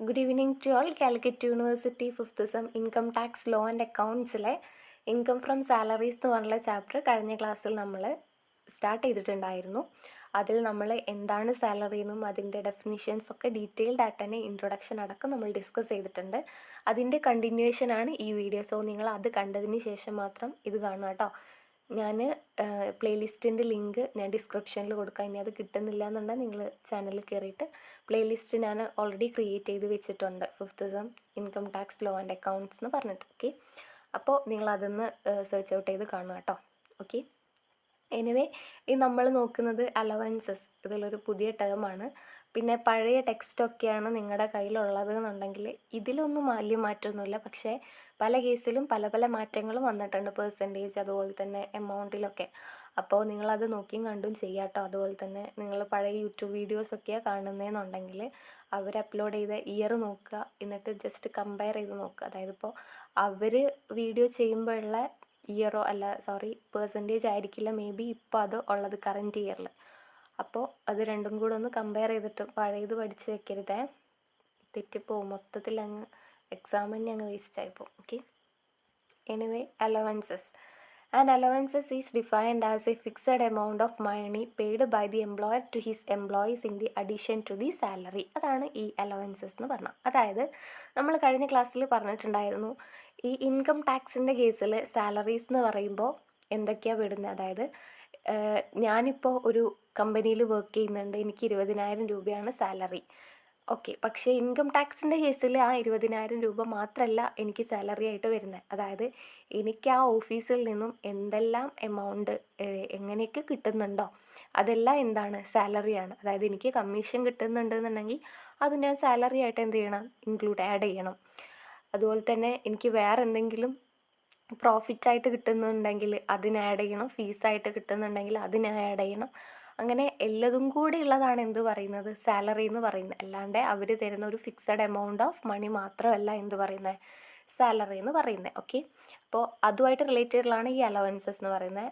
Good evening to all. Calicut University 5th sem income tax law and അക്കൗണ്ട്സിലെ income from salaries എന്ന് പറഞ്ഞുള്ള chapter കഴിഞ്ഞ ക്ലാസ്സിൽ നമ്മൾ സ്റ്റാർട്ട് ചെയ്തിട്ടുണ്ടായിരുന്നു. അതിൽ നമ്മൾ എന്താണ് സാലറി എന്നും അതിൻ്റെ ഡെഫിനിഷൻസ് ഒക്കെ ഡീറ്റെയിൽഡ് ആയിട്ട് തന്നെ ഇൻട്രൊഡക്ഷൻ അടക്കം നമ്മൾ ഡിസ്കസ് ചെയ്തിട്ടുണ്ട്. അതിൻ്റെ കണ്ടിന്യൂവേഷനാണ് ഈ വീഡിയോ. സോ നിങ്ങൾ അത് കണ്ടതിന് ശേഷം മാത്രം ഇത് കാണുക കേട്ടോ. ഞാൻ പ്ലേലിസ്റ്റിൻ്റെ ലിങ്ക് ഞാൻ ഡിസ്ക്രിപ്ഷനിൽ കൊടുക്കാം. ഇനി അത് കിട്ടുന്നില്ല എന്നുണ്ടെങ്കിൽ നിങ്ങൾ ചാനലിൽ കയറിയിട്ട് പ്ലേലിസ്റ്റ് ഞാൻ ഓൾറെഡി ക്രിയേറ്റ് ചെയ്ത് വെച്ചിട്ടുണ്ട്. 5th sem income tax law and accounts എന്ന് പറഞ്ഞിട്ട്. ഓക്കെ, അപ്പോൾ നിങ്ങളതൊന്ന് സെർച്ച് ഔട്ട് ചെയ്ത് കാണുക കേട്ടോ. ഓക്കെ, എനിവേ ഈ നമ്മൾ നോക്കുന്നത് അലവൻസസ്, ഇതിലൊരു പുതിയ ടേമാണ്. പിന്നെ പഴയ ടെക്സ്റ്റൊക്കെയാണ് നിങ്ങളുടെ കയ്യിലുള്ളത് എന്നുണ്ടെങ്കിൽ ഇതിലൊന്നും വലിയ മാറ്റമൊന്നുമില്ല. പക്ഷേ പല കേസിലും പല പല മാറ്റങ്ങളും വന്നിട്ടുണ്ട്, പെർസെൻറ്റേജ് അതുപോലെ തന്നെ എമൗണ്ടിലൊക്കെ. അപ്പോൾ നിങ്ങളത് നോക്കിയും കണ്ടും ചെയ്യാം കേട്ടോ. അതുപോലെ തന്നെ നിങ്ങൾ പഴയ യൂട്യൂബ് വീഡിയോസൊക്കെയാണ് കാണുന്നതെന്നുണ്ടെങ്കിൽ അവർ അപ്ലോഡ് ചെയ്ത ഇയർ നോക്കുക, എന്നിട്ട് ജസ്റ്റ് കമ്പയർ ചെയ്ത് നോക്കുക. അതായത് ഇപ്പോൾ അവർ വീഡിയോ ചെയ്യുമ്പോഴുള്ള ഇയറോ പെർസെൻറ്റേജ് ആയിരിക്കില്ല മേ ബി ഇപ്പോൾ അത് ഉള്ളത് കറൻറ്റ് ഇയറിൽ. അപ്പോൾ അത് രണ്ടും കൂടെ ഒന്ന് കമ്പയർ ചെയ്തിട്ട് പഴയത് പഠിച്ച് വെക്കരുതേ, തെറ്റിപ്പോവും. മൊത്തത്തിൽ അങ്ങ് എക്സാമിന് അങ്ങ് വേസ്റ്റായിപ്പോവും. Okay, anyway allowances. An allowances is defined as a fixed amount of money paid by the employer to his employees in the addition to the salary. അതാണ് ഈ അലവൻസസ് എന്ന് പറഞ്ഞാൽ. അതായത് നമ്മൾ കഴിഞ്ഞ ക്ലാസ്സിൽ പറഞ്ഞിട്ടുണ്ടായിരുന്നു, ഈ ഇൻകം ടാക്സിൻ്റെ കേസിൽ സാലറീസ് എന്ന് പറയുമ്പോൾ എന്തൊക്കെയാണ് വിടുന്നത്. അതായത് ഞാനിപ്പോൾ ഒരു കമ്പനിയിൽ വർക്ക് ചെയ്യുന്നുണ്ട്, എനിക്ക് 20,000 രൂപയാണ് സാലറി. ഓക്കെ, പക്ഷേ ഇൻകം ടാക്സിൻ്റെ കേസിൽ ആ 20,000 രൂപ മാത്രമല്ല എനിക്ക് സാലറി ആയിട്ട് വരുന്നത്. അതായത് എനിക്ക് ആ ഓഫീസിൽ നിന്നും എന്തെല്ലാം എമൗണ്ട് എങ്ങനെയൊക്കെ കിട്ടുന്നുണ്ടോ അതെല്ലാം എന്താണ്, സാലറിയാണ്. അതായത് എനിക്ക് കമ്മീഷൻ കിട്ടുന്നുണ്ടെന്നുണ്ടെങ്കിൽ അത് ഞാൻ സാലറി ആയിട്ട് എന്ത് ചെയ്യണം, ആഡ് ചെയ്യണം. അതുപോലെ തന്നെ എനിക്ക് വേറെ എന്തെങ്കിലും പ്രോഫിറ്റായിട്ട് കിട്ടുന്നുണ്ടെങ്കിൽ അതിന് ആഡ് ചെയ്യണം, ഫീസായിട്ട് കിട്ടുന്നുണ്ടെങ്കിൽ അതിന് ആഡ് ചെയ്യണം. അങ്ങനെ എല്ലതും കൂടി ഉള്ളതാണ് എന്ത് പറയുന്നത്, സാലറി എന്ന് പറയുന്നത്. അല്ലാണ്ട് അവർ തരുന്ന ഒരു ഫിക്സഡ് എമൗണ്ട് ഓഫ് മണി മാത്രമല്ല എന്ത് പറയുന്നത്, സാലറി എന്ന് പറയുന്നത്. ഓക്കെ, അപ്പോൾ അതുമായിട്ട് റിലേറ്റഡുള്ളതാണ് ഈ അലവൻസസ് എന്ന് പറയുന്നത്.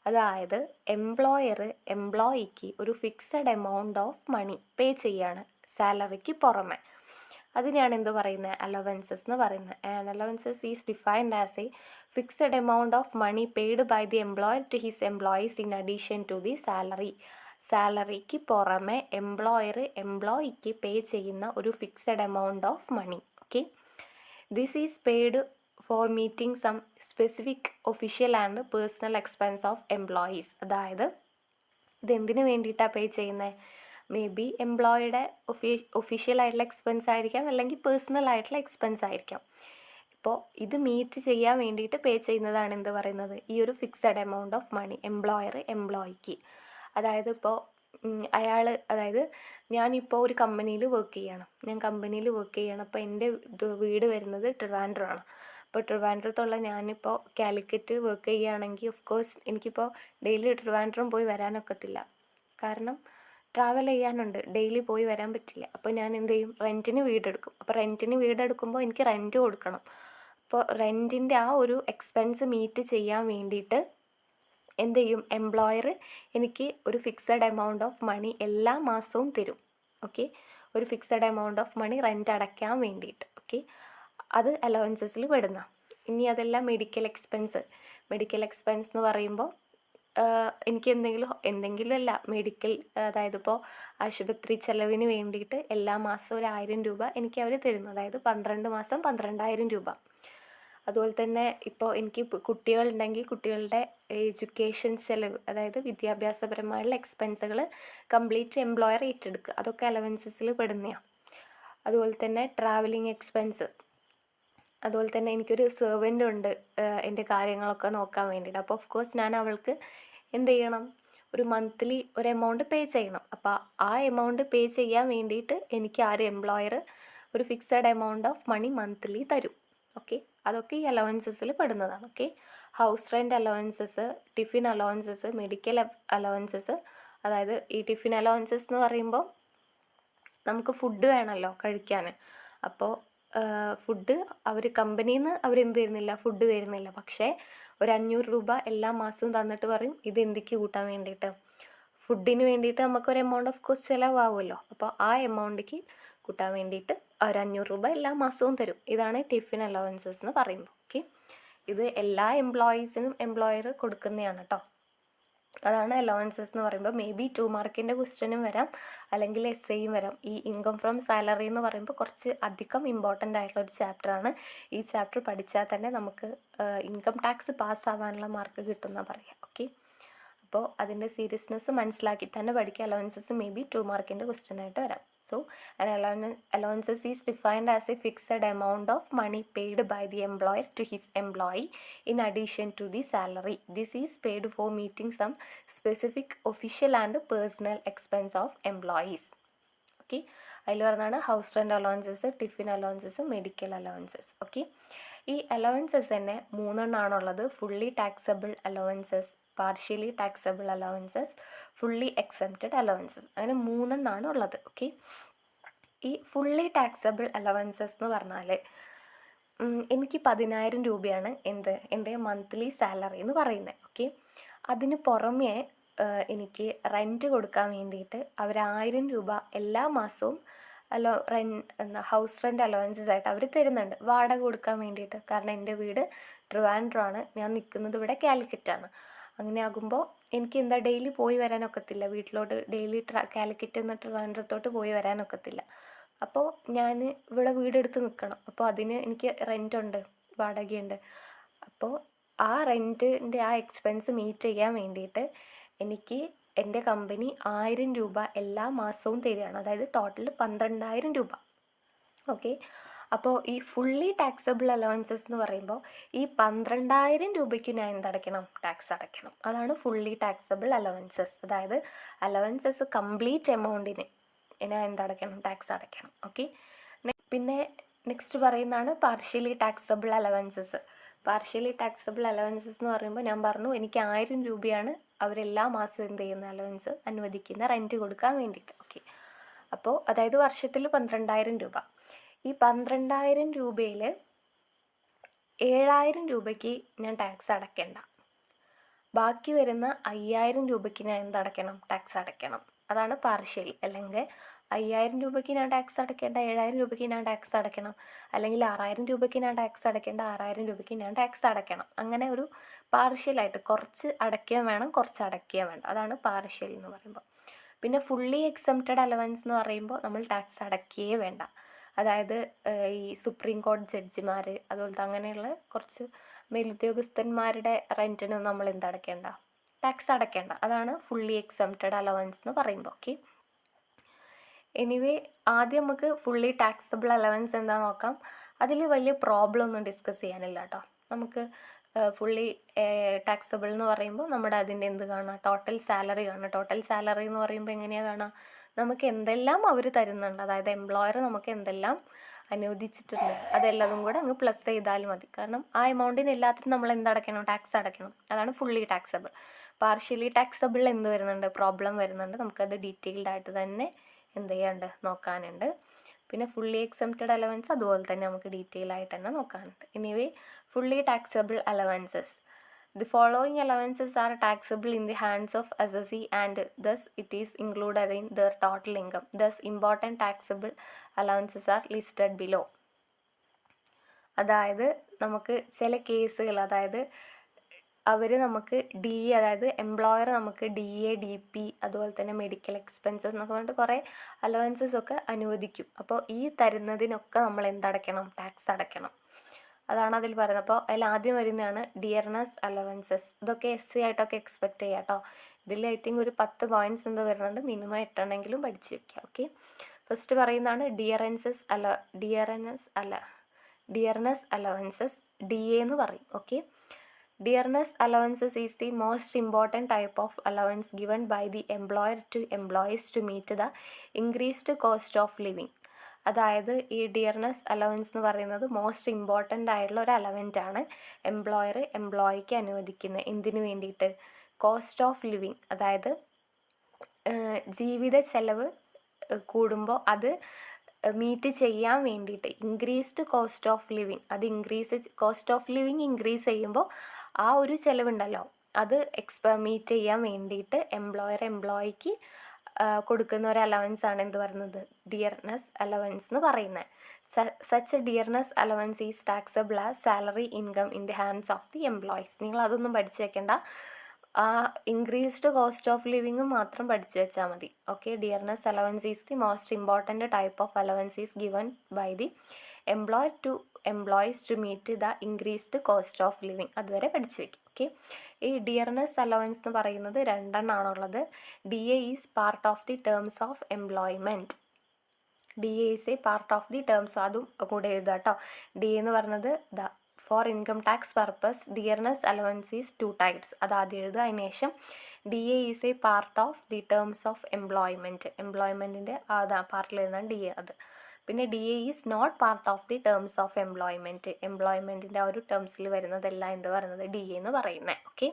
അതായത് എംപ്ലോയർ എംപ്ലോയിക്ക് ഒരു fixed amount of money pay ചെയ്യാണ് സാലറിക്ക് പുറമെ. അതിനെയാണ് എന്ത് പറയുന്നത്, അലവൻസസ് എന്ന് പറയുന്നത്. And allowances is defined as a fixed amount of money paid by the employer to his employees in addition to the salary. സാലറിക്ക് പുറമെ എംപ്ലോയർ എംപ്ലോയിക്ക് പേ ചെയ്യുന്ന ഒരു fixed amount of money. Okay, this is paid for meeting some specific official and personal expense of employees. അതായത് ഇതെന്തിനു വേണ്ടിയിട്ടാണ് pay ചെയ്യുന്നത്, may be എംപ്ലോയിയുടെ official ആയിട്ടുള്ള എക്സ്പെൻസ് ആയിരിക്കാം, അല്ലെങ്കിൽ പേഴ്സണൽ ആയിട്ടുള്ള എക്സ്പെൻസ് ആയിരിക്കാം. ഇപ്പോൾ ഇത് മീറ്റ് ചെയ്യാൻ വേണ്ടിയിട്ട് പേ ചെയ്യുന്നതാണ് എന്ത് പറയുന്നത്, ഈ ഒരു fixed amount of money employer എംപ്ലോയിക്ക്. അതായത് ഇപ്പോൾ അതായത് ഞാനിപ്പോൾ ഒരു കമ്പനിയിൽ വർക്ക് ചെയ്യണം, അപ്പോൾ എൻ്റെ വീട് വരുന്നത് ട്രിവാൻഡ്രമാണ്. അപ്പോൾ ട്രിവാൻഡ്രത്തുള്ള ഞാനിപ്പോൾ കാലിക്കറ്റ് വർക്ക് ചെയ്യുകയാണെങ്കിൽ ഓഫ് കോഴ്സ് എനിക്കിപ്പോൾ ഡെയിലി ട്രിവാൻഡ്രം പോയി വരാനൊക്കത്തില്ല, കാരണം ട്രാവൽ ചെയ്യാനുണ്ട്, ഡെയിലി പോയി വരാൻ പറ്റില്ല. അപ്പോൾ ഞാൻ എന്ത് ചെയ്യും, റെൻറ്റിന് വീടെടുക്കും. അപ്പോൾ റെൻറ്റിന് വീടെടുക്കുമ്പോൾ എനിക്ക് റെൻറ്റ് കൊടുക്കണം. അപ്പോൾ റെൻറ്റിൻ്റെ ആ ഒരു എക്സ്പെൻസ് മീറ്റ് ചെയ്യാൻ വേണ്ടിയിട്ട് എന്ത് ചെയ്യും, എംപ്ലോയർ എനിക്ക് ഒരു ഫിക്സഡ് എമൗണ്ട് ഓഫ് മണി എല്ലാ മാസവും തരും. ഓക്കെ, ഒരു fixed amount of money rent അടയ്ക്കാൻ വേണ്ടിയിട്ട്. ഓക്കെ, അത് അലവൻസസിൽ പെടുന്ന. ഇനി അതെല്ലാം മെഡിക്കൽ എക്സ്പെൻസ് എന്ന് പറയുമ്പോൾ എനിക്ക് എന്തെങ്കിലും അല്ല, മെഡിക്കൽ, അതായത് ഇപ്പോൾ ആശുപത്രി ചെലവിന് വേണ്ടിയിട്ട് എല്ലാ മാസവും 1,000 രൂപ എനിക്ക് അവർ തരുന്നു. അതായത് 12 മാസം 12,000 രൂപ. അതുപോലെ തന്നെ ഇപ്പോൾ എനിക്ക് കുട്ടികളുണ്ടെങ്കിൽ കുട്ടികളുടെ എഡ്യൂക്കേഷൻ ചെലവ്, അതായത് വിദ്യാഭ്യാസപരമായുള്ള എക്സ്പെൻസുകൾ കംപ്ലീറ്റ് എംപ്ലോയർ ഏറ്റെടുക്കുക, അതൊക്കെ അലവൻസസിൽ പെടുന്നതാണ്. അതുപോലെ തന്നെ ട്രാവലിംഗ് എക്സ്പെൻസ്. അതുപോലെ തന്നെ എനിക്കൊരു സെർവൻ്റ് ഉണ്ട് എൻ്റെ കാര്യങ്ങളൊക്കെ നോക്കാൻ വേണ്ടിയിട്ട്. അപ്പോൾ ഓഫ് കോഴ്സ് ഞാൻ അവൾക്ക് എന്ത് ചെയ്യണം, ഒരു മന്ത്ലി ഒരു എമൗണ്ട് പേ ചെയ്യണം. അപ്പോൾ ആ എമൗണ്ട് പേ ചെയ്യാൻ വേണ്ടിയിട്ട് എനിക്ക് എംപ്ലോയർ ഒരു fixed amount of money monthly തരും. ഓക്കെ, അതൊക്കെ ഈ അലവൻസസിൽ പെടുന്നതാണ്. Okay, house rent allowances, tiffin allowances, medical allowances. അതായത് ഈ ടിഫിൻ അലവൻസസ് എന്ന് പറയുമ്പോൾ നമുക്ക് ഫുഡ് വേണമല്ലോ കഴിക്കാൻ. അപ്പോൾ ഫുഡ് അവർ കമ്പനിയിൽ നിന്ന് അവരെന്ത് തരുന്നില്ല, ഫുഡ് തരുന്നില്ല. പക്ഷേ ഒരു 500 രൂപ എല്ലാ മാസവും തന്നിട്ട് പറയും ഇത് എന്തൊക്കെ കൂട്ടാൻ വേണ്ടിയിട്ട്, ഫുഡിന് വേണ്ടിയിട്ട് നമുക്കൊരു എമൗണ്ട് ഓഫ് കോഴ്സ് ചിലവാകുമല്ലോ. അപ്പോൾ ആ എമൗണ്ടിക്ക് കൂട്ടാൻ വേണ്ടിയിട്ട് ഒരു 500 രൂപ എല്ലാ മാസവും തരും. ഇതാണ് ടിഫിൻ അലവൻസസ് എന്ന് പറയുമ്പോൾ. ഓക്കെ, ഇത് എല്ലാ എംപ്ലോയീസിനും എംപ്ലോയർ കൊടുക്കുന്നതാണ് കേട്ടോ. അതാണ് അലവൻസസ് എന്ന് പറയുമ്പോൾ. മേ ബി 2 മാർക്കിൻ്റെ ക്വസ്റ്റ്യനും വരാം, അല്ലെങ്കിൽ എസ്സേയും വരാം. ഈ ഇൻകം ഫ്രം സാലറി എന്ന് പറയുമ്പോൾ കുറച്ച് അധികം ഇമ്പോർട്ടൻ്റ് ആയിട്ടുള്ള ഒരു ചാപ്റ്ററാണ്. ഈ ചാപ്റ്റർ പഠിച്ചാൽ തന്നെ നമുക്ക് ഇൻകം ടാക്സ് പാസ്സാവാനുള്ള മാർക്ക് കിട്ടുമെന്നാണ് പറയുക. ഓക്കെ, അപ്പോൾ അതിൻ്റെ സീരിയസ്നെസ് മനസ്സിലാക്കി തന്നെ പഠിക്കുക. അലവൻസസ് മേ ബി 2 മാർക്കിൻ്റെ ക്വസ്റ്റ്യൻ ആയിട്ട് വരാം. So, an allowances is defined as a fixed amount of money paid by the employer to his employee in addition to the salary. This is paid for meeting some specific official and personal expense of employees. Okay, അതിൽ പറഞ്ഞാണ് house rent allowances, tiffin allowances, medical allowances. Okay, ഈ allowances തന്നെ 3 എണ്ണമാണുള്ളത്. Fully taxable allowances, partially taxable allowances, fully exempted allowances, അങ്ങനെ 3 എണ്ണമാണ് ഉള്ളത്. Okay, ഈ fully taxable allowances എന്ന് പറഞ്ഞാൽ എനിക്ക് 10,000 രൂപയാണ് എൻ്റെ മന്ത്ലി സാലറി എന്ന് പറയുന്നത്. ഓക്കെ, അതിന് പുറമേ എനിക്ക് റെൻറ്റ് കൊടുക്കാൻ വേണ്ടിയിട്ട് അവർ 1000 രൂപ എല്ലാ മാസവും ഹൗസ് റെൻ്റ് അലവൻസസ് ആയിട്ട് അവർ തരുന്നുണ്ട്, വാടക കൊടുക്കാൻ വേണ്ടിയിട്ട്. കാരണം എൻ്റെ വീട് ട്രിവാൻഡ്രമാണ്, ഞാൻ നിൽക്കുന്നത് ഇവിടെ കാലിക്കറ്റാണ്. അങ്ങനെ ആകുമ്പോൾ എനിക്ക് ഡെയിലി പോയി വരാനൊക്കത്തില്ല, വീട്ടിലോട്ട് ഡെയിലി കാലിക്കറ്റ് നിന്ന് ട്രിവാൻഡ്രത്തോട്ട് പോയി വരാനൊക്കത്തില്ല. അപ്പോൾ ഞാൻ ഇവിടെ വീടെടുത്ത് നിൽക്കണം. അപ്പോൾ അതിന് എനിക്ക് റെൻറ്റുണ്ട്, വാടകയുണ്ട്. അപ്പോൾ ആ റെൻറ്റിൻ്റെ ആ എക്സ്പെൻസ് മീറ്റ് ചെയ്യാൻ വേണ്ടിയിട്ട് എനിക്ക് എൻ്റെ കമ്പനി 1000 രൂപ എല്ലാ മാസവും തരികയാണ്. അതായത് ടോട്ടൽ 12,000 രൂപ. ഓക്കെ, അപ്പോൾ ഈ ഫുള്ളി ടാക്സബിൾ അലവൻസസ് എന്ന് പറയുമ്പോൾ ഈ 12,000 രൂപയ്ക്ക് ഞാൻ എന്തടയ്ക്കണം? ടാക്സ് അടയ്ക്കണം. അതാണ് ഫുള്ളി ടാക്സബിൾ അലവൻസസ്. അതായത് അലവൻസസ് കംപ്ലീറ്റ് എമൗണ്ടിന് ഞാൻ എന്തടയ്ക്കണം? ടാക്സ് അടയ്ക്കണം. ഓക്കെ, പിന്നെ നെക്സ്റ്റ് പറയുന്നതാണ് partially taxable allowances. Partially taxable allowances എന്ന് പറയുമ്പോൾ ഞാൻ പറഞ്ഞു എനിക്ക് 1000 രൂപയാണ് അവരെല്ലാ മാസവും എന്ത് ചെയ്യുന്ന അലവൻസ് അനുവദിക്കുന്ന റെൻറ്റ് കൊടുക്കാൻ വേണ്ടിയിട്ട്. ഓക്കെ, അപ്പോൾ അതായത് വർഷത്തിൽ 12,000 രൂപ. ഈ 12,000 രൂപയിൽ 7,000 രൂപയ്ക്ക് ഞാൻ ടാക്സ് അടയ്ക്കേണ്ട. ബാക്കി വരുന്ന 5,000 രൂപയ്ക്ക് ഞാൻ എന്തടയ്ക്കണം? ടാക്സ് അടയ്ക്കണം. അതാണ് പാർഷ്യലി. അല്ലെങ്കിൽ 5,000 രൂപയ്ക്ക് ഞാൻ ടാക്സ് അടയ്ക്കേണ്ട, 7,000 രൂപയ്ക്ക് ഞാൻ ടാക്സ് അടയ്ക്കണം. അല്ലെങ്കിൽ 6,000 രൂപയ്ക്ക് ഞാൻ ടാക്സ് അടയ്ക്കേണ്ട, 6,000 രൂപയ്ക്ക് ഞാൻ ടാക്സ് അടയ്ക്കണം. അങ്ങനെ ഒരു പാർഷ്യലായിട്ട് കുറച്ച് അടയ്ക്കുകയും വേണം, കുറച്ച് അടയ്ക്കുകയും വേണം. അതാണ് പാർഷ്യൽ എന്ന് പറയുമ്പോൾ. പിന്നെ ഫുള്ളി എക്സംപ്റ്റഡ് അലവൻസ് എന്ന് പറയുമ്പോൾ നമ്മൾ ടാക്സ് അടയ്ക്കുകയേ വേണ്ട. അതായത് ഈ സുപ്രീം കോടതി ജഡ്ജിമാർ, അതുപോലത്തെ അങ്ങനെയുള്ള കുറച്ച് മേലുദ്യോഗസ്ഥന്മാരുടെ റെൻറ്റിന് നമ്മൾ എന്തടയ്ക്കേണ്ട? ടാക്സ് അടയ്ക്കേണ്ട. അതാണ് ഫുള്ളി എക്സംപ്റ്റഡ് അലവൻസ് എന്ന് പറയുമ്പോൾ. ഓക്കെ, എനിവേ ആദ്യം നമുക്ക് ഫുള്ളി ടാക്സബിൾ അലവൻസ് എന്താ നോക്കാം. അതിൽ വലിയ പ്രോബ്ലം ഒന്നും ഡിസ്കസ് ചെയ്യാനില്ല കേട്ടോ. നമുക്ക് ഫുള്ളി ടാക്സബിൾ എന്ന് പറയുമ്പോൾ നമ്മുടെ അതിൻ്റെ എന്ത് കാണാം? ടോട്ടൽ സാലറി കാണാം. ടോട്ടൽ സാലറി എന്ന് പറയുമ്പോൾ എങ്ങനെയാണ് കാണാം? നമുക്ക് എന്തെല്ലാം അവർ തരുന്നുണ്ട്, അതായത് എംപ്ലോയർ നമുക്ക് എന്തെല്ലാം അനുവദിച്ചിട്ടുണ്ട് അതെല്ലാതും കൂടെ അങ്ങ് പ്ലസ് ചെയ്താൽ മതി. കാരണം ആ എമൗണ്ടിന് എല്ലാത്തിനും നമ്മൾ എന്തടയ്ക്കണം? ടാക്സ് അടയ്ക്കണം. അതാണ് ഫുള്ളി ടാക്സബിൾ. പാർഷ്യലി ടാക്സബിൾ എന്ത് വരുന്നുണ്ട്? പ്രോബ്ലം വരുന്നുണ്ട്. നമുക്കത് ഡീറ്റെയിൽഡ് ആയിട്ട് തന്നെ എന്ത് ചെയ്യാണ്ട് നോക്കാനുണ്ട്. പിന്നെ ഫുള്ളി എക്സംപ്റ്റഡ് അലവൻസ് അതുപോലെ തന്നെ നമുക്ക് ഡീറ്റെയിൽ ആയിട്ട് തന്നെ നോക്കാനുണ്ട്. Anyway fully taxable allowances. The following allowances are taxable in the hands of assessee and thus it is included in their total income. Thus important taxable allowances are listed below. അതായത് നമുക്ക് ചില കേസുകൾ, അതായത് അവർ നമുക്ക് അതായത് എംപ്ലോയർ നമുക്ക് DA, DP അതുപോലെ തന്നെ മെഡിക്കൽ എക്സ്പെൻസസ് എന്നൊക്കെ പറഞ്ഞിട്ട് കുറേ അലവൻസസ് ഒക്കെ അനുവദിക്കും. അപ്പോൾ ഈ തരുന്നതിനൊക്കെ നമ്മൾ എന്തടയ്ക്കണം? ടാക്സ് അടയ്ക്കണം. അതാണ് അതിൽ പറയുന്നത്. അപ്പോൾ അതിൽ ആദ്യം വരുന്നതാണ് ഡിയർനെസ് അലവൻസസ്. ഇതൊക്കെ SC ആയിട്ടൊക്കെ എക്സ്പെക്റ്റ് ചെയ്യാം കേട്ടോ. ഇതിൽ ഐ തിങ്ക് ഒരു 10 പോയിൻറ്റ്സ് എന്ത് വരുന്നുണ്ട്? മിനിമം 8 എണ്ണെങ്കിലും പഠിച്ച് വയ്ക്കുക. ഓക്കെ, ഫസ്റ്റ് പറയുന്നതാണ് ഡിയർനെസ് അലവൻസസ്, DA എന്ന് പറയും. Okay, dearness allowances is the most important type of allowance given by the employer to employees to meet the increased cost of living. അതായത് ഈ ഡിയർനെസ് അലവൻസ് എന്ന് പറയുന്നത് മോസ്റ്റ് ഇമ്പോർട്ടൻ്റ് ആയിട്ടുള്ള ഒരു അലവൻറ്റാണ് employer എംപ്ലോയിക്ക് അനുവദിക്കുന്നത്. എന്തിനു വേണ്ടിയിട്ട്? കോസ്റ്റ് ഓഫ് ലിവിങ്, അതായത് ജീവിത ചെലവ് കൂടുമ്പോൾ അത് മീറ്റ് ചെയ്യാൻ വേണ്ടിയിട്ട്. ഇൻക്രീസ്ഡ് കോസ്റ്റ് ഓഫ് ലിവിങ്, അത് കോസ്റ്റ് ഓഫ് ലിവിങ് ഇൻക്രീസ് ചെയ്യുമ്പോൾ ആ ഒരു ചിലവുണ്ടല്ലോ അത് മീറ്റ് ചെയ്യാൻ വേണ്ടിയിട്ട് എംപ്ലോയിക്ക് കൊടുക്കുന്ന ഒരു അലവൻസ് ആണ് എന്ത് പറയുന്നത്, ഡിയർനെസ് അലവൻസ് എന്ന് പറയുന്നത്. Such dearness allowance is taxable as salary income in the hands of the employees. നിങ്ങൾ അതൊന്നും പഠിച്ചു വെക്കേണ്ട, ആ ഇൻക്രീസ്ഡ് കോസ്റ്റ് ഓഫ് ലിവിങ് മാത്രം പഠിച്ചു വെച്ചാൽ മതി. Okay, dearness allowance is the most important type of allowance is given by the employer to employees to meet the increased cost of living. അതുവരെ പഠിച്ചു വയ്ക്കും. ഓക്കെ, ഈ ഡിയർനെസ് അലവൻസ് എന്ന് പറയുന്നത് രണ്ടെണ്ണമാണുള്ളത്. D A is part of the terms of employment. D A is a part of the terms, അതും കൂടെ എഴുതുക കേട്ടോ. ഡി എന്ന് പറയുന്നത് for income tax purpose dearness allowance is 2 types. അത് ആദ്യം എഴുതുക. അതിന് ശേഷം D A is a part of the terms of employment. എംപ്ലോയ്മെൻറ്റിൻ്റെ പാർട്ടിൽ എഴുതാൻ ഡി എ. അത് പിന്നെ D A is not part of the terms of employment. എംപ്ലോയ്മെൻറ്റിൻ്റെ ആ ഒരു ടേംസിൽ വരുന്നതല്ല എന്ത് പറയുന്നത്, ഡി എ എന്ന് പറയുന്നത്. ഓക്കെ,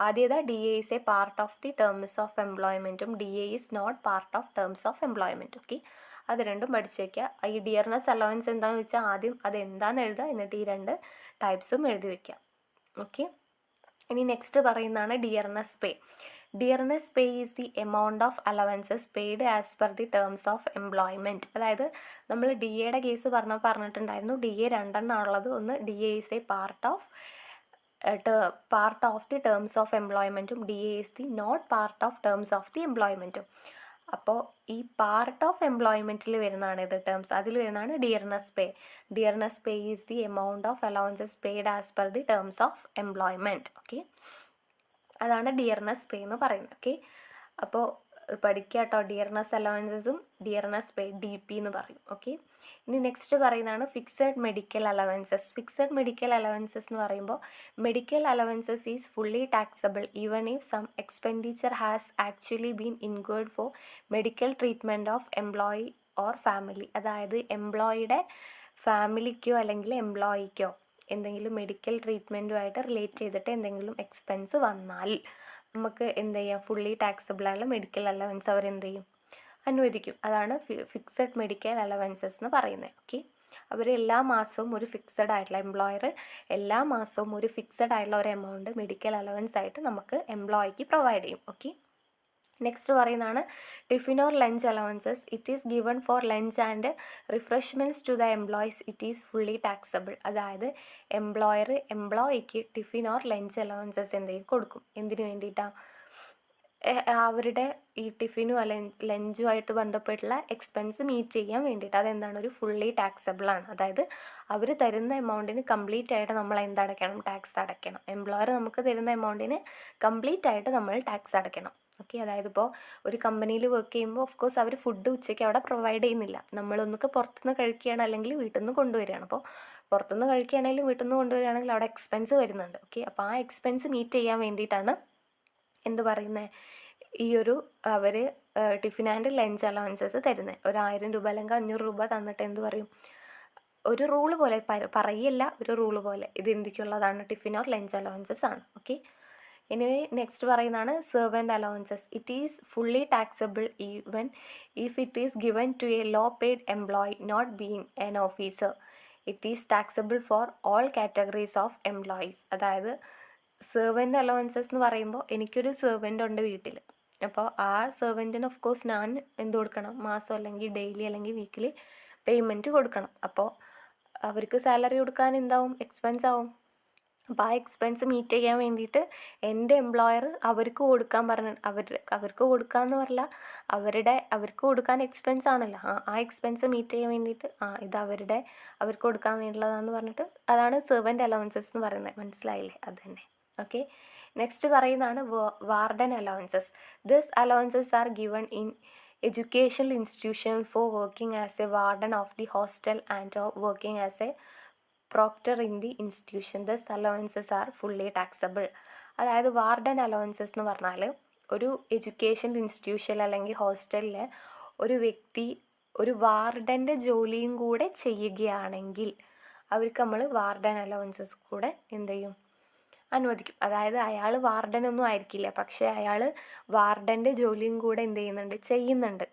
ആദ്യത D A is a part of the terms of എംപ്ലോയ്മെൻറ്റും D A is not part of terms of employment. Okay, അത് രണ്ടും പഠിച്ചു വയ്ക്കുക. ഈ ഡിയർനെസ് അലവൻസ് എന്താണെന്ന് വെച്ചാൽ ആദ്യം അത് എന്താണെന്ന് എഴുതുക, എന്നിട്ട് ഈ 2 ടൈപ്സും എഴുതി വയ്ക്കുക. ഓക്കെ, ഇനി നെക്സ്റ്റ് പറയുന്നതാണ് dearness pay. Dearness pay is the amount of allowances paid as per the terms of employment. അതായത് നമ്മൾ ഡി എയുടെ കേസ് പറഞ്ഞിട്ടുണ്ടായിരുന്നു. ഡി എ രണ്ടെണ്ണമുള്ളത്. ഒന്ന് D A is a part of the terms of എംപ്ലോയ്മെൻറ്റും D A is the not part of terms of the എംപ്ലോയ്മെൻറ്റും. അപ്പോൾ ഈ പാർട്ട് ഓഫ് എംപ്ലോയ്മെൻറ്റിൽ വരുന്നതാണ് ഇത് ടേംസ്, അതിൽ വരുന്നതാണ് dearness pay. Dearness pay is the amount of allowances paid as per the terms of employment. Okay, അതാണ് dearness pay എന്ന് പറയുന്നത്. ഓക്കെ, അപ്പോൾ പഠിക്കുക കേട്ടോ. ഡിയർനെസ് അലവൻസസും ഡിയർനെസ് പേ ഡി പി എന്ന് പറയും. ഓക്കെ, ഇനി നെക്സ്റ്റ് പറയുന്നതാണ് fixed medical allowances. Fixed medical allowances എന്ന് പറയുമ്പോൾ medical allowances is fully taxable even if some expenditure has actually been incurred for medical treatment of employee or family. അതായത് എംപ്ലോയിയുടെ ഫാമിലിക്കോ അല്ലെങ്കിൽ എംപ്ലോയിക്കോ എന്തെങ്കിലും medical ട്രീറ്റ്മെൻറ്റുമായിട്ട് relate ചെയ്തിട്ട് എന്തെങ്കിലും എക്സ്പെൻസ് വന്നാൽ നമുക്ക് എന്ത് ചെയ്യാം, ഫുള്ളി ടാക്സബിളായുള്ള മെഡിക്കൽ അലവൻസ് അവരെന്ത് ചെയ്യും, അനുവദിക്കും. അതാണ് ഫിക്സഡ് മെഡിക്കൽ അലവൻസസ് എന്ന് പറയുന്നത്. ഓക്കെ, അവർ എല്ലാ മാസവും ഒരു ഫിക്സഡ് ആയിട്ടുള്ള എംപ്ലോയർ എല്ലാ മാസവും ഒരു ഫിക്സഡ് ആയിട്ടുള്ള ഒരു എമൗണ്ട് മെഡിക്കൽ അലവൻസ് ആയിട്ട് നമുക്ക് എംപ്ലോയിക്ക് പ്രൊവൈഡ് ചെയ്യും. ഓക്കെ, നെക്സ്റ്റ് പറയുന്നതാണ് tiffin or lunch allowances. It is given for lunch and refreshments to the employees. It is fully taxable. അതായത് എംപ്ലോയിക്ക് ടിഫിൻ ഓർ ലഞ്ച് അലവൻസസ് എന്തെങ്കിലും കൊടുക്കും. എന്തിനു വേണ്ടിയിട്ടാണ്, അവരുടെ ഈ ടിഫിനും ലഞ്ചുമായിട്ട് ബന്ധപ്പെട്ടുള്ള എക്സ്പെൻസ് മീറ്റ് ചെയ്യാൻ വേണ്ടിയിട്ട്. അതെന്താണ്, ഒരു ഫുള്ളി ടാക്സബിളാണ്. അതായത് അവർ തരുന്ന എമൗണ്ടിന് കംപ്ലീറ്റ് ആയിട്ട് നമ്മൾ എന്തടയ്ക്കണം, ടാക്സ് അടയ്ക്കണം. എംപ്ലോയർ നമുക്ക് തരുന്ന എമൗണ്ടിന് കംപ്ലീറ്റ് ആയിട്ട് നമ്മൾ ടാക്സ് അടയ്ക്കണം. ഓക്കെ, അതായത് ഇപ്പോൾ ഒരു കമ്പനിയിൽ വർക്ക് ചെയ്യുമ്പോൾ ഓഫ് കോഴ്സ് അവർ ഫുഡ് ഉച്ചയ്ക്ക് അവിടെ പ്രൊവൈഡ് ചെയ്യുന്നില്ല. നമ്മളൊന്നൊക്കെ പുറത്തുനിന്ന് കഴിക്കുകയാണ് അല്ലെങ്കിൽ വീട്ടിൽ നിന്ന് കൊണ്ടുവരികയാണ്. അപ്പോൾ പുറത്തുനിന്ന് കഴിക്കുകയാണെങ്കിലും വീട്ടിൽ നിന്ന് കൊണ്ടുവരികയാണെങ്കിൽ അവിടെ എക്സ്പെൻസ് വരുന്നുണ്ട്. ഓക്കെ, അപ്പോൾ ആ എക്സ്പെൻസ് മീറ്റ് ചെയ്യാൻ വേണ്ടിയിട്ടാണ് എന്ത് പറയുന്നത്, ഈ ഒരു അവർ ടിഫിൻ ആൻഡ് ലഞ്ച് അലവൻസസ് തരുന്നത്. ഒരു 1000 രൂപ അല്ലെങ്കിൽ 500 രൂപ തന്നിട്ട് എന്ത് പറയും, ഒരു റൂള് പോലെ പറയില്ല, ഒരു റൂള് പോലെ ഇത് എന്തൊക്കെയുള്ളതാണ്, ടിഫിൻ ഓർ ലഞ്ച് അലവൻസസ് ആണ്. ഓക്കെ, ഇനി നെക്സ്റ്റ് പറയുന്നതാണ് servant allowances. It is fully taxable even if it is given to a low paid employee not being an officer. It is taxable for all categories of employees. അതായത് servant allowances എന്ന് പറയുമ്പോൾ എനിക്കൊരു servant ഉണ്ട് വീട്ടിൽ. അപ്പോൾ ആ സെർവൻറ്റിന് of course ഞാൻ എന്ത് കൊടുക്കണം, മാസം അല്ലെങ്കിൽ ഡെയിലി അല്ലെങ്കിൽ വീക്കിലി പേയ്മെൻറ്റ് കൊടുക്കണം. അപ്പോൾ അവർക്ക് സാലറി കൊടുക്കാൻ എന്താവും, എക്സ്പെൻസ് ആവും. അപ്പോൾ ആ എക്സ്പെൻസ് മീറ്റ് ചെയ്യാൻ വേണ്ടിയിട്ട് എൻ്റെ എംപ്ലോയർ അവർക്ക് കൊടുക്കാൻ അവർക്ക് കൊടുക്കാമെന്ന് പറഞ്ഞാൽ അവർക്ക് കൊടുക്കാൻ എക്സ്പെൻസ് ആണല്ലോ, ആ എക്സ്പെൻസ് മീറ്റ് ചെയ്യാൻ വേണ്ടിയിട്ട് ഇത് അവർക്ക് കൊടുക്കാൻ വേണ്ടിയുള്ളതാണെന്ന് പറഞ്ഞിട്ട് അതാണ് സെർവൻ്റ് അലവൻസസ് എന്ന് പറയുന്നത്. മനസ്സിലായില്ലേ, അത് തന്നെ. ഓക്കെ, നെക്സ്റ്റ് പറയുന്നതാണ് warden allowances. This allowances are given in educational institution for working as a warden of the hostel and working as a proctor in the institution. This allowances are fully taxable. അതായത് warden allowances എന്ന് പറഞ്ഞാൽ ഒരു educational institution അല്ലെങ്കിൽ ഹോസ്റ്റലിൽ ഒരു വ്യക്തി ഒരു വാർഡൻ്റെ ജോലിയും കൂടെ ചെയ്യുകയാണെങ്കിൽ അവർക്ക് നമ്മൾ വാർഡൻ അലവൻസസ് കൂടെ എന്ത് ചെയ്യും, അനുവദിക്കും. അതായത് അയാൾ വാർഡനൊന്നും ആയിരിക്കില്ല, പക്ഷേ അയാൾ വാർഡൻ്റെ ജോലിയും കൂടെ എന്ത് ചെയ്യുന്നുണ്ട്.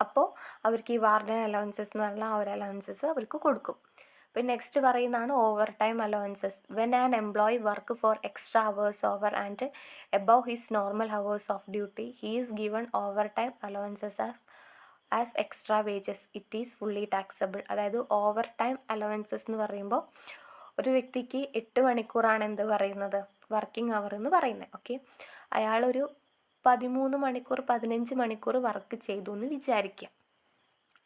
അപ്പോൾ അവർക്ക് ഈ വാർഡൻ അലവൻസസ് എന്ന് പറഞ്ഞാൽ ആ ഒരു അലവൻസസ് അവർക്ക് കൊടുക്കും. പിന്നെ നെക്സ്റ്റ് പറയുന്നതാണ് over time allowances. When an employee work for extra hours over and above his normal hours of duty he is given over time allowances as extra wages. It is fully taxable. അതായത് over time allowances എന്ന് പറയുമ്പോൾ ഒരു വ്യക്തിക്ക് 8 മണിക്കൂറാണ് എന്ത് പറയുന്നത്, working അവർ എന്ന് പറയുന്നത്. ഓക്കെ, അയാളൊരു 13 മണിക്കൂർ 15 മണിക്കൂർ വർക്ക് ചെയ്തു എന്ന് വിചാരിക്കുക.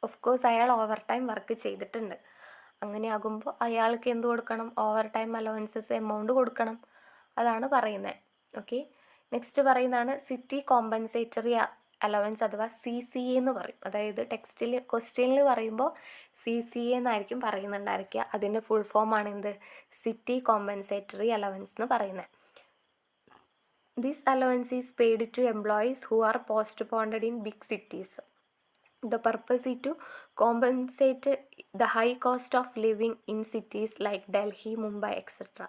ഓഫ് കോഴ്സ് അയാൾ ഓവർ ടൈം വർക്ക് ചെയ്തിട്ടുണ്ട്. അങ്ങനെ ആകുമ്പോൾ അയാൾക്ക് എന്ത് കൊടുക്കണം, ഓവർ ടൈം അലവൻസസ് എമൗണ്ട് കൊടുക്കണം. അതാണ് പറയുന്നത്. ഓക്കെ, നെക്സ്റ്റ് പറയുന്നതാണ് സിറ്റി കോമ്പൻസേറ്ററി അലവൻസ് അഥവാ CCA എന്ന് പറയും. അതായത് ക്വസ്റ്റ്യനിൽ പറയുമ്പോൾ CCA എന്നായിരിക്കും പറയുന്നുണ്ടായിരിക്കുക. അതിൻ്റെ ഫുൾ ഫോം ആണ് എന്ത്, സിറ്റി കോമ്പൻസേറ്ററി അലവൻസ് എന്ന് പറയുന്നത്. This allowance is paid to employees who are postponed in big cities. The purpose is to compensate the high cost of living in cities like Delhi, Mumbai, etc.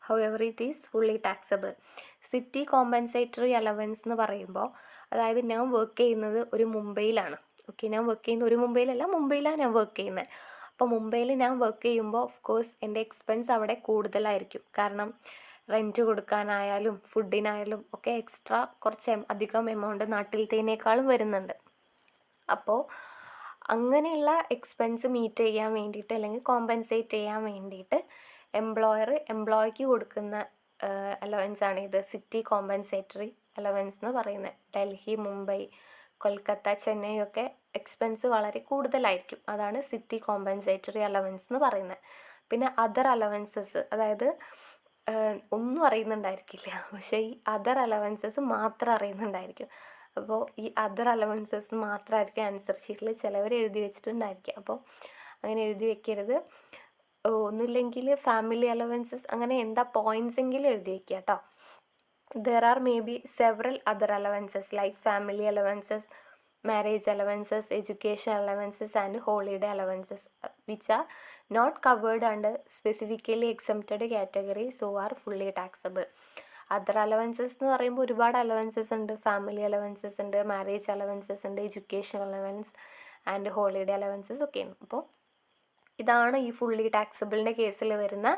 However, it is fully taxable. City compensatory allowance എന്ന് പറയുമ്പോൾ, അതായത് ഞാൻ work ചെയ്യുന്നത് ഒരു മുംബൈയിലാണ്. Okay, ഞാൻ work ചെയ്യുന്നത് ഒരു മുംബൈയിലല്ല, മുംബൈയിലാണ് ഞാൻ വർക്ക് ചെയ്യുന്നത്. അപ്പോൾ മുംബൈയിൽ ഞാൻ വർക്ക് ചെയ്യുമ്പോൾ ഓഫ് കോഴ്സ് എൻ്റെ എക്സ്പെൻസ് അവിടെ കൂടുതലായിരിക്കും. കാരണം റെൻറ്റ് കൊടുക്കാനായാലും ഫുഡിനായാലും ഒക്കെ എക്സ്ട്രാ കുറച്ച് അധികം എമൗണ്ട് നാട്ടിലത്തേനേക്കാളും വരുന്നുണ്ട്. അപ്പോൾ അങ്ങനെയുള്ള എക്സ്പെൻസ് മീറ്റ് ചെയ്യാൻ വേണ്ടിയിട്ട് അല്ലെങ്കിൽ കോമ്പൻസേറ്റ് ചെയ്യാൻ വേണ്ടിയിട്ട് എംപ്ലോയിക്ക് കൊടുക്കുന്ന അലവൻസാണ് ഇത് സിറ്റി കോമ്പൻസേറ്ററി അലവൻസ് എന്ന് പറയുന്നത്. ഡൽഹി, മുംബൈ, കൊൽക്കത്ത, ചെന്നൈ ഒക്കെ എക്സ്പെൻസ് വളരെ കൂടുതലായിരിക്കും. അതാണ് സിറ്റി കോമ്പൻസേറ്ററി അലവൻസ് എന്ന് പറയുന്നത്. പിന്നെ അതർ അലവൻസസ്, അതായത് ഒന്നും അറിയുന്നുണ്ടായിരിക്കില്ല, പക്ഷേ ഈ അതർ അലവൻസസ് മാത്രം അറിയുന്നുണ്ടായിരിക്കും. അപ്പോൾ ഈ അതർ അലവൻസസ് മാത്രമായിരിക്കും ആൻസർ ഷീറ്റിൽ ചിലവർ എഴുതി വെച്ചിട്ടുണ്ടായിരിക്കുക. അപ്പോൾ അങ്ങനെ എഴുതി വെക്കരുത്. ഒന്നുമില്ലെങ്കിൽ ഫാമിലി അലവൻസസ് അങ്ങനെ എന്താ പോയിൻറ്റ്സ് എങ്കിലും എഴുതി വെക്കുക കേട്ടോ. There are may be several other allowances like family allowances, marriage allowances, education allowances and holiday allowances which are not covered under specifically exempted categories who are fully taxable. Other allowances എന്ന് പറയുമ്പോൾ ഒരുപാട് allowances ഉണ്ട്. Family allowances ഉണ്ട്, marriage allowances ഉണ്ട്, education allowance and holiday allowances ഒക്കെയാണ്. അപ്പോൾ ഇതാണ് ഈ ഫുള്ളി ടാക്സബിളിൻ്റെ കേസിൽ വരുന്ന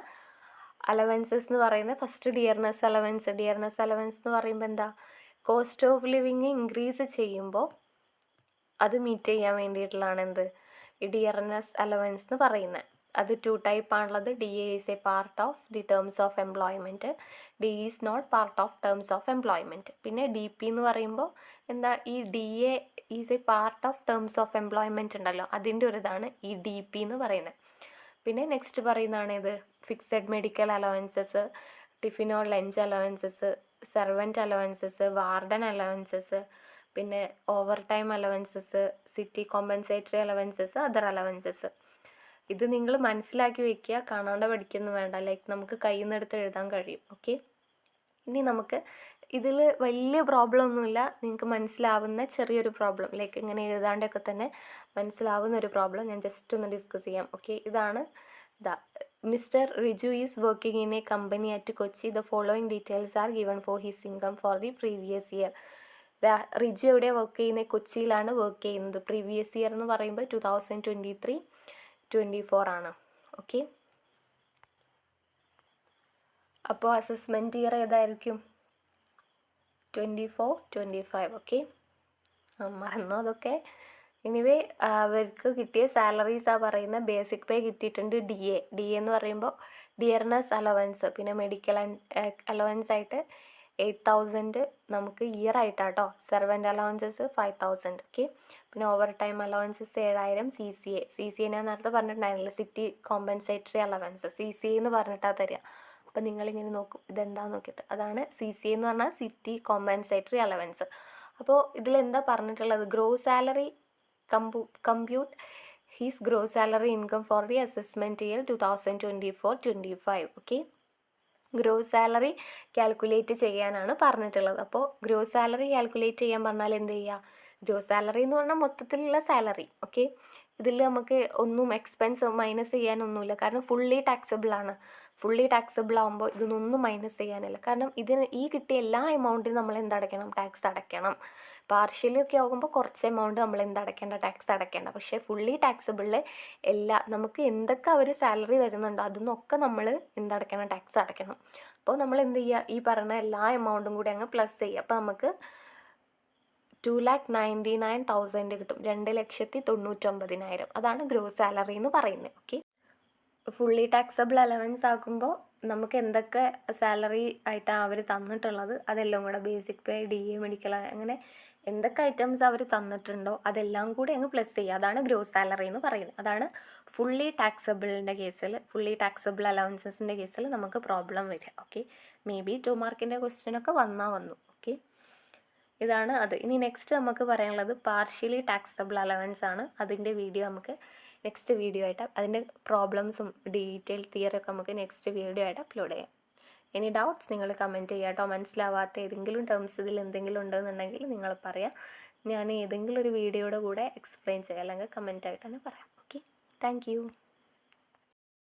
അലവൻസസ് എന്ന് പറയുന്നത്. First dearness allowance. Dearness allowance എന്ന് പറയുമ്പോൾ എന്താ, കോസ്റ്റ് ഓഫ് ലിവിങ് ഇൻക്രീസ് ചെയ്യുമ്പോൾ അത് മീറ്റ് ചെയ്യാൻ വേണ്ടിയിട്ടുള്ളതാണ് എന്ത്, ഈ ഡിയർനെസ് അലവൻസ് എന്ന് പറയുന്നത്. അത് 2 ടൈപ്പ് ആണുള്ളത്. DA is a part of the terms of employment, DE is not part of terms of employment. പിന്നെ DP എന്ന് പറയുമ്പോൾ എന്താ, ഈ DA is a part of terms of employment ഉണ്ടല്ലോ, അതിൻ്റെ ഒരു ഇതാണ് ഈ DP എന്ന് പറയുന്നത്. പിന്നെ നെക്സ്റ്റ് പറയുന്നതാണ് ഇത് fixed medical allowances, tiffin or lunch allowances, servant allowances, warden allowances, പിന്നെ over time allowances, city compensatory allowances, other allowances. ഇത് നിങ്ങൾ മനസ്സിലാക്കി വയ്ക്കുക, കാണാണ്ട് പഠിക്കൊന്നും വേണ്ട. ലൈക്ക് നമുക്ക് കയ്യിൽ നിന്ന് എടുത്ത് എഴുതാൻ കഴിയും. ഓക്കെ, ഇനി നമുക്ക് ഇതിൽ വലിയ പ്രോബ്ലം ഒന്നുമില്ല, നിങ്ങൾക്ക് മനസ്സിലാവുന്ന ചെറിയൊരു പ്രോബ്ലം, ലൈക്ക് ഇങ്ങനെ എഴുതാണ്ടൊക്കെ തന്നെ മനസ്സിലാവുന്ന ഒരു പ്രോബ്ലം ഞാൻ ജസ്റ്റ് ഒന്ന് ഡിസ്കസ് ചെയ്യാം. ഓക്കെ, ഇതാണ് mister Riju is working in A company at Kochi. The following details are given for his income for the previous year. Riju എവിടെ വർക്ക് ചെയ്യുന്നത്, കൊച്ചിയിലാണ് വർക്ക് ചെയ്യുന്നത്. പ്രീവിയസ് ഇയർ എന്ന് പറയുമ്പോൾ 2023-24 ആണ്. ഓക്കെ, അപ്പോൾ അസസ്മെൻറ്റ് ഇയർ ഏതായിരിക്കും, 24-25. ഓക്കെ, മറന്നോ അതൊക്കെ. എനിവേ അവർക്ക് കിട്ടിയ സാലറീസാണ് പറയുന്നത്. ബേസിക് പേ കിട്ടിയിട്ടുണ്ട്. DA എന്ന് പറയുമ്പോൾ ഡിയർനെസ് അലവൻസ്, പിന്നെ മെഡിക്കൽ അലവൻസ് ആയിട്ട് 8,000 നമുക്ക് ഇയർ ആയിട്ടാട്ടോ. Servant allowances 5,000. ഓക്കെ, പിന്നെ ഓവർ ടൈം അലവൻസസ് 7,000. CCA ഞാൻ നേരത്തെ പറഞ്ഞിട്ടുണ്ടായിരുന്നില്ല, സിറ്റി കോമ്പൻസേറ്ററി അലവൻസ്. CCA എന്ന് പറഞ്ഞിട്ടാണ് തരിക. അപ്പോൾ നിങ്ങളിങ്ങനെ നോക്കും ഇതെന്താന്ന് നോക്കിയിട്ട്. അതാണ് CCA എന്ന് പറഞ്ഞാൽ സിറ്റി കോമ്പൻസേറ്ററി അലവൻസ്. അപ്പോൾ ഇതിലെന്താ പറഞ്ഞിട്ടുള്ളത്, gross salary compute he's gross salary income for the assessment year 2024-25. Okay, gross salary calculate ചെയ്യാനാണ് പറഞ്ഞിട്ടുള്ളത്. അപ്പോൾ ഗ്രോസ് സാലറി കാൽക്കുലേറ്റ് ചെയ്യാൻ പറഞ്ഞാൽ എന്ത് ചെയ്യുക, ഗ്രോസ് സാലറി എന്ന് പറഞ്ഞാൽ മൊത്തത്തിലുള്ള സാലറി. ഓക്കെ, ഇതിൽ നമുക്ക് ഒന്നും എക്സ്പെൻസ് മൈനസ് ചെയ്യാനൊന്നുമില്ല, കാരണം ഫുള്ളി ടാക്സബിൾ ആണ്. ഫുള്ളി ടാക്സബിൾ ആകുമ്പോൾ ഇതൊന്നും മൈനസ് ചെയ്യാനില്ല. കാരണം ഇതിന് ഈ കിട്ടിയ എല്ലാ എമൗണ്ടിനും നമ്മൾ എന്തടയ്ക്കണം, ടാക്സ് അടയ്ക്കണം. പാർഷ്യലി ഒക്കെ ആകുമ്പോൾ കുറച്ച് എമൗണ്ട് നമ്മൾ അടയ്ക്കേണ്ട, ടാക്സ് അടയ്ക്കേണ്ട. പക്ഷേ ഫുള്ളി ടാക്സബിളിൽ നമുക്ക് എന്തൊക്കെ അവർ സാലറി തരുന്നുണ്ടോ അതിന്നൊക്കെ നമ്മൾ അടയ്ക്കണം, ടാക്സ് അടയ്ക്കണം. അപ്പോൾ നമ്മൾ എന്ത് ചെയ്യുക, ഈ പറഞ്ഞ എല്ലാ എമൗണ്ടും കൂടി അങ്ങ് പ്ലസ് ചെയ്യുക. അപ്പോൾ നമുക്ക് 2,99,000 കിട്ടും. 2,99,000 അതാണ് ഗ്രോസ് സാലറി എന്ന് പറയുന്നത്. ഓക്കെ, ഫുള്ളി ടാക്സബിൾ അലവൻസ് ആക്കുമ്പോൾ നമുക്ക് എന്തൊക്കെ സാലറി ആയിട്ടാണ് അവർ തന്നിട്ടുള്ളത് അതെല്ലാം കൂടെ, ബേസിക് പേ, DA, മെഡിക്കൽ, അങ്ങനെ എന്തൊക്കെ ഐറ്റംസ് അവർ തന്നിട്ടുണ്ടോ അതെല്ലാം കൂടി അങ്ങ് പ്ലസ് ചെയ്യുക. അതാണ് ഗ്രോസ് സാലറി എന്ന് പറയുന്നത്. അതാണ് ഫുള്ളി ടാക്സബിളിൻ്റെ കേസിൽ, ഫുള്ളി ടാക്സബിൾ അലവൻസസിൻ്റെ കേസിൽ നമുക്ക് പ്രോബ്ലം വരിക. ഓക്കെ, മേ ബി 2 മാർക്കിൻ്റെ ക്വസ്റ്റ്യനൊക്കെ വന്നു. ഓക്കെ, ഇതാണ് അത്. ഇനി നെക്സ്റ്റ് നമുക്ക് പറയാനുള്ളത് പാർഷ്യലി ടാക്സബിൾ അലവൻസ് ആണ്. അതിൻ്റെ വീഡിയോ നമുക്ക് നെക്സ്റ്റ് വീഡിയോ ആയിട്ട്, അതിൻ്റെ പ്രോബ്ലംസും ഡീറ്റെയിൽ തിയറി നമുക്ക് നെക്സ്റ്റ് വീഡിയോ ആയിട്ട് അപ്ലോഡ് ചെയ്യാം. എനി ഡൗട്ട്സ് നിങ്ങൾ കമൻറ്റ് ചെയ്യുക കേട്ടോ. മനസ്സിലാവാത്ത ഏതെങ്കിലും ടേംസ് ഇതിൽ എന്തെങ്കിലും ഉണ്ടെന്നുണ്ടെങ്കിൽ നിങ്ങൾ പറയാം. ഞാൻ ഏതെങ്കിലും ഒരു വീഡിയോയുടെ കൂടെ എക്സ്പ്ലെയിൻ ചെയ്യാം, അല്ലെങ്കിൽ കമൻറ്റായിട്ട് തന്നെ പറയാം. Okay, thank